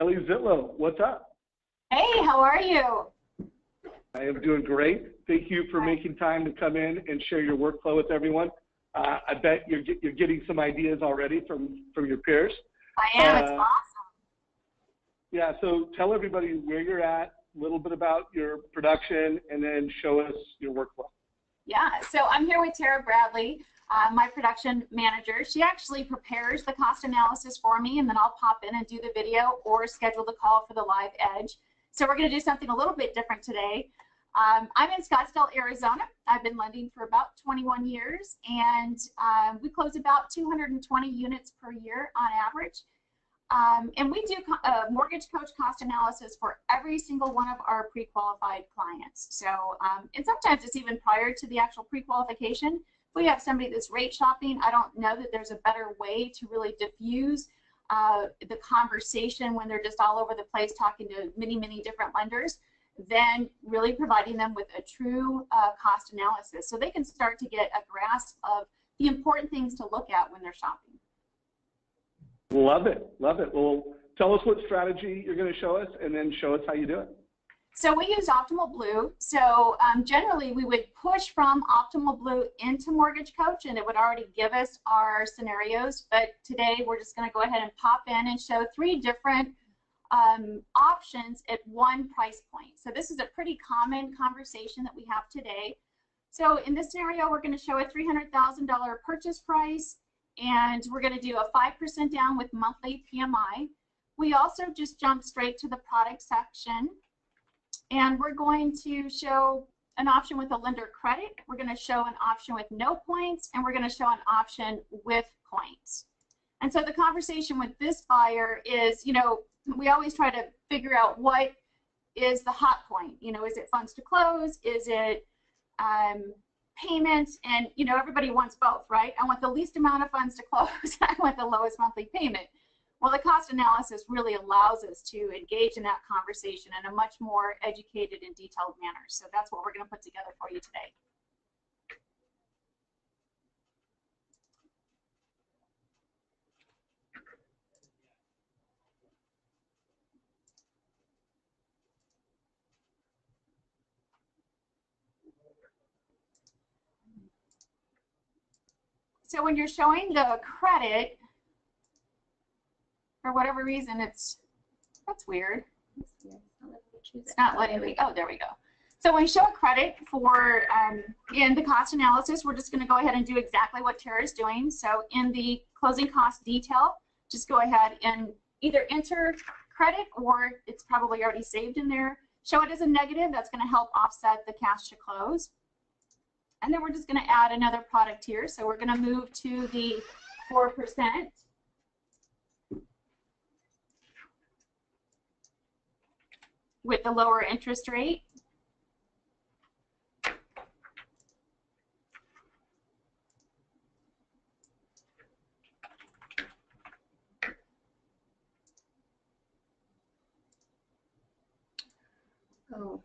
Kelly ZITLOW, what's up? Hey, how are you? I am doing great. Thank you for making time to come in and share your workflow with everyone. I bet you're getting some ideas already from your peers. I am. It's awesome. Yeah, so tell everybody where you're at, a little bit about your production, and then show us your workflow. Yeah, so I'm here with Tara Bradley, my production manager. She actually prepares the cost analysis for me, and then I'll pop in and do the video or schedule the call for the live edge. So we're going to do something a little bit different today. I'm in Scottsdale, Arizona. I've been lending for about 21 years, and we close about 220 units per year on average. And we do mortgage coach cost analysis for every single one of our pre-qualified clients. So, and sometimes it's even prior to the actual pre-qualification. If we have somebody that's rate shopping, I don't know that there's a better way to really diffuse the conversation when they're just all over the place talking to many, many different lenders, than really providing them with a true cost analysis so they can start to get a grasp of the important things to look at when they're shopping. Love it, love it. Well, tell us what strategy you're going to show us, and then show us how you do it. So we use Optimal Blue. So generally we would push from Optimal Blue into Mortgage Coach, and it would already give us our scenarios. But today we're just going to go ahead and pop in and show 3 different options at one price point. So this is a pretty common conversation that we have today. So in this scenario, we're going to show a $300,000 purchase price, and we're going to do a 5% down with monthly PMI. We also just jump straight to the product section, and we're going to show an option with a lender credit. We're going to show an option with no points, and we're going to show an option with points. And so the conversation with this buyer is, you know, we always try to figure out what is the hot point. You know, is it funds to close? Is it payments? And, you know, everybody wants both, right? I want the least amount of funds to close. I want the lowest monthly payment. Well, the cost analysis really allows us to engage in that conversation in a much more educated and detailed manner. So that's what we're going to put together for you today. So when you're showing the credit, for whatever reason, that's weird. It's not letting me, oh, there we go. So when you show a credit for, in the cost analysis, we're just going to go ahead and do exactly what Tara is doing. So in the closing cost detail, just go ahead and either enter credit, or it's probably already saved in there. Show it as a negative. That's going to help offset the cash to close. And then we're just going to add another product here. So we're going to move to the 4% with the lower interest rate. Oh.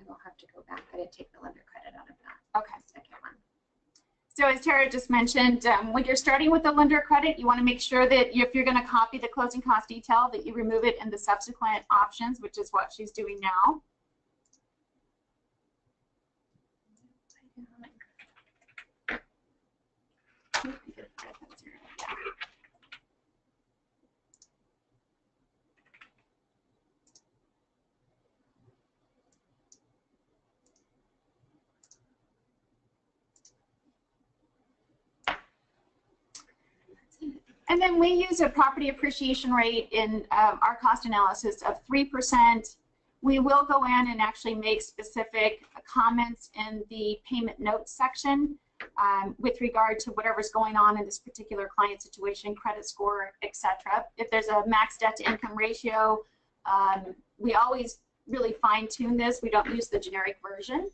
I'll have to go back. I didn't take the lender credit out of that. Okay. Second one. So as Tara just mentioned, when you're starting with the lender credit, you want to make sure that if you're going to copy the closing cost detail, that you remove it in the subsequent options, which is what she's doing now. And then we use a property appreciation rate in our cost analysis of 3%. We will go in and actually make specific comments in the payment notes section with regard to whatever's going on in this particular client situation, credit score, etc. If there's a max debt to income ratio, we always really fine tune this. We don't use the generic version.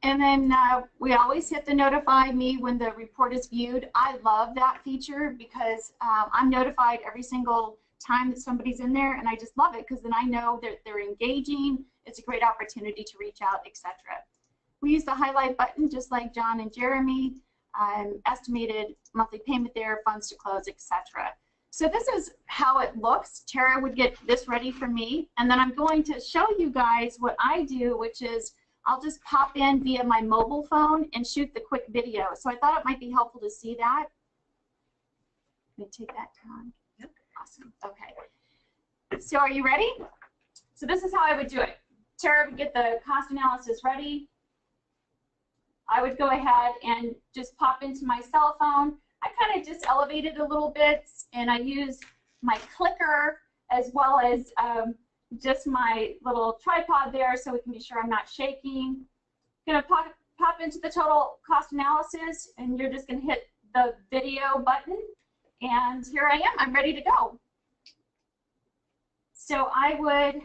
And then we always hit the notify me when the report is viewed. I love that feature because I'm notified every single time that somebody's in there, and I just love it because then I know that they're engaging. It's a great opportunity to reach out, etc. We use the highlight button just like John and Jeremy. estimated monthly payment there, funds to close, etc. So this is how it looks. Tara would get this ready for me, and then I'm going to show you guys what I do, which is I'll just pop in via my mobile phone and shoot the quick video. So I thought it might be helpful to see that. Let me take that down. Yep. Awesome. Okay. So are you ready? So this is how I would do it. Tara would get the cost analysis ready. I would go ahead and just pop into my cell phone. I kind of just elevate it a little bit, and I use my clicker as well as just my little tripod there so we can be sure I'm not shaking. I'm going to pop into the total cost analysis, and you're just going to hit the video button, and here I am. I'm ready to go. So I would,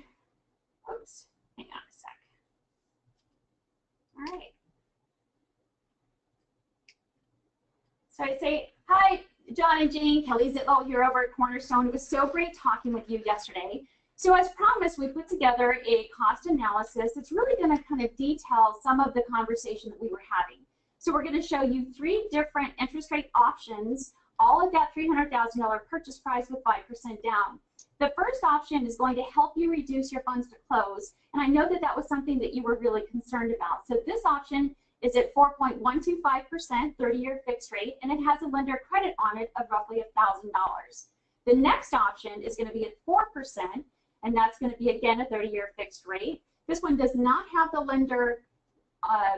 oops, hang on a sec. All right. So I say, hi, John and Jane, Kelly ZITLOW here over at Cornerstone. It was so great talking with you yesterday. So as promised, we put together a cost analysis that's really going to kind of detail some of the conversation that we were having. So we're going to show you 3 different interest rate options, all at that $300,000 purchase price with 5% down. The first option is going to help you reduce your funds to close, and I know that that was something that you were really concerned about. So this option is at 4.125%, 30-year fixed rate, and it has a lender credit on it of roughly $1,000. The next option is going to be at 4%, and that's going to be, again, a 30-year fixed rate. This one does not have the lender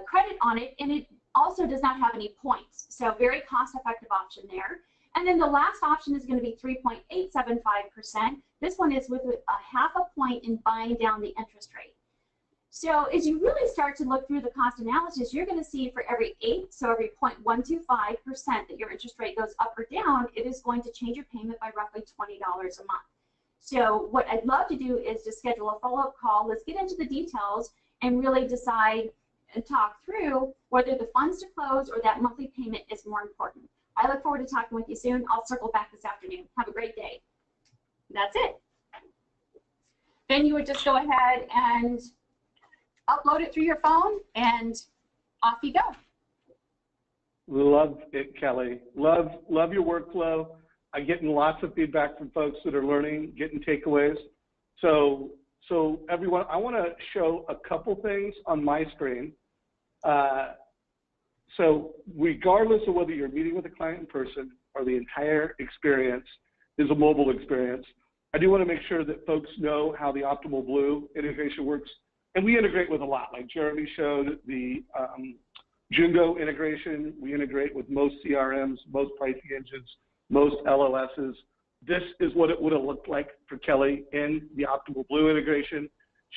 credit on it, and it also does not have any points. So very cost-effective option there. And then the last option is going to be 3.875%. This one is with a half a point in buying down the interest rate. So as you really start to look through the cost analysis, you're going to see for every 8, so every 0.125% that your interest rate goes up or down, it is going to change your payment by roughly $20 a month. So what I'd love to do is to schedule a follow-up call. Let's get into the details and really decide and talk through whether the funds to close or that monthly payment is more important. I look forward to talking with you soon. I'll circle back this afternoon. Have a great day. That's it. Then you would just go ahead and upload it through your phone, and off you go. Love it, Kelly. Love your workflow. I'm getting lots of feedback from folks that are learning, getting takeaways. So everyone, I want to show a couple things on my screen. So regardless of whether you're meeting with a client in person or the entire experience is a mobile experience, I do want to make sure that folks know how the Optimal Blue integration works. And we integrate with a lot, like Jeremy showed the Jungo integration. We integrate with most CRMs, most pricing engines, most LOSs. This is what it would have looked like for Kelly in the Optimal Blue integration.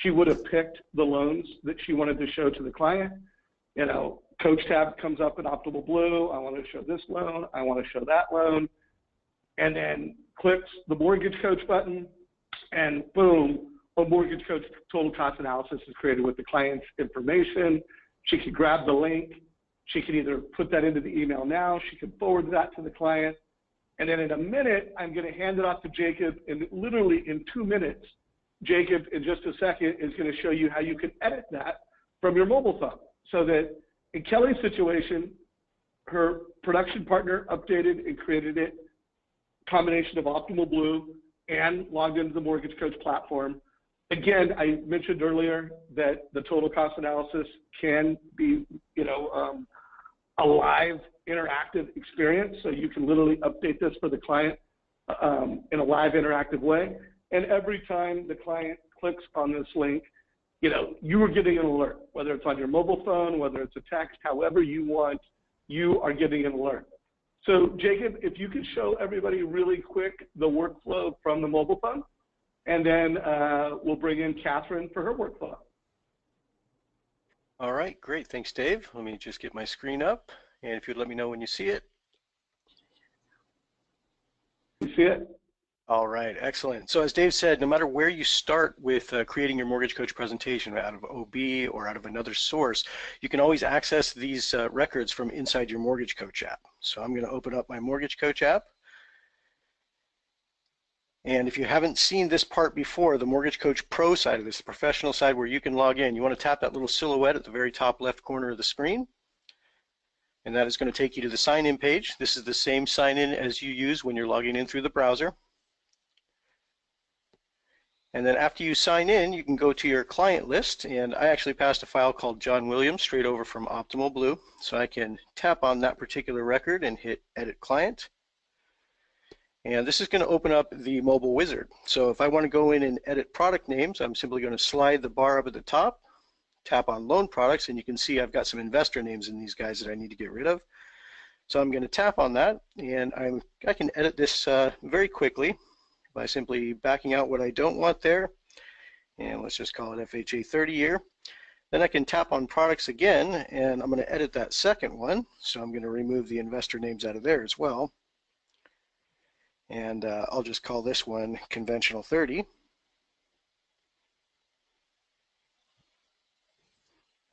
She would have picked the loans that she wanted to show to the client. You know, Coach tab comes up in Optimal Blue. I want to show this loan. I want to show that loan. And then clicks the Mortgage Coach button, and boom, a Mortgage Coach total cost analysis is created with the client's information. She can grab the link. She can either put that into the email now. She can forward that to the client. And then in a minute, I'm going to hand it off to Jacob. And literally in 2 minutes, Jacob, in just a second, is going to show you how you can edit that from your mobile phone. So that in Kelly's situation, her production partner updated and created it, combination of Optimal Blue and logged into the Mortgage Coach platform. Again, I mentioned earlier that the total cost analysis can be, a live interactive experience. So you can literally update this for the client in a live interactive way. And every time the client clicks on this link, you are getting an alert, whether it's on your mobile phone, whether it's a text, however you want, you are getting an alert. So Jacob, if you could show everybody really quick the workflow from the mobile phone, and then we'll bring in Catherine for her workflow. All right, great. Thanks, Dave. Let me just get my screen up, and if you'd let me know when you see it. You see it? All right, excellent. So as Dave said, no matter where you start with creating your Mortgage Coach presentation, out of OB or out of another source, you can always access these records from inside your Mortgage Coach app. So I'm going to open up my Mortgage Coach app. And if you haven't seen this part before, the Mortgage Coach Pro side of this, the professional side where you can log in, you want to tap that little silhouette at the very top left corner of the screen. And that is going to take you to the sign-in page. This is the same sign-in as you use when you're logging in through the browser. And then after you sign in, you can go to your client list. And I actually passed a file called John Williams straight over from Optimal Blue. So I can tap on that particular record and hit Edit Client. And this is going to open up the mobile wizard. So if I want to go in and edit product names, I'm simply going to slide the bar up at the top, tap on loan products, and you can see I've got some investor names in these guys that I need to get rid of. So I'm going to tap on that, and I can edit this very quickly by simply backing out what I don't want there. And let's just call it FHA 30 year. Then I can tap on products again, and I'm going to edit that second one. So I'm going to remove the investor names out of there as well. And I'll just call this one Conventional 30.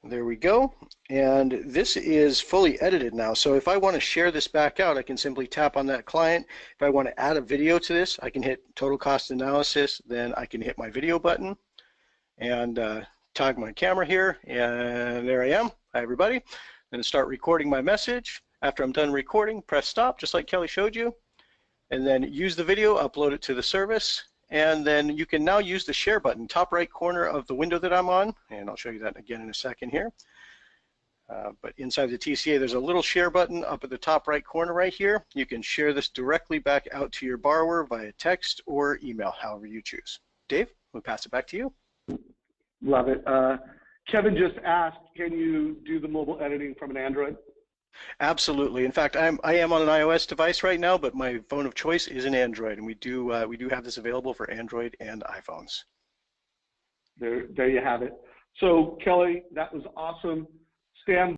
There we go. And this is fully edited now. So if I want to share this back out, I can simply tap on that client. If I want to add a video to this, I can hit Total Cost Analysis. Then I can hit my video button and tog my camera here. And there I am. Hi, everybody. I'm going to start recording my message. After I'm done recording, press stop, just like Kelly showed you. And then use the video, upload it to the service, and then you can now use the share button, top right corner of the window that I'm on, and I'll show you that again in a second here. But inside the TCA, there's a little share button up at the top right corner right here. You can share this directly back out to your borrower via text or email, however you choose. Dave, we'll pass it back to you. Love it. Kevin just asked, can you do the mobile editing from an Android? Absolutely. In fact, I am on an iOS device right now, but my phone of choice is an Android, and we do have this available for Android and iPhones. There you have it. So Kelly, that was awesome. Stand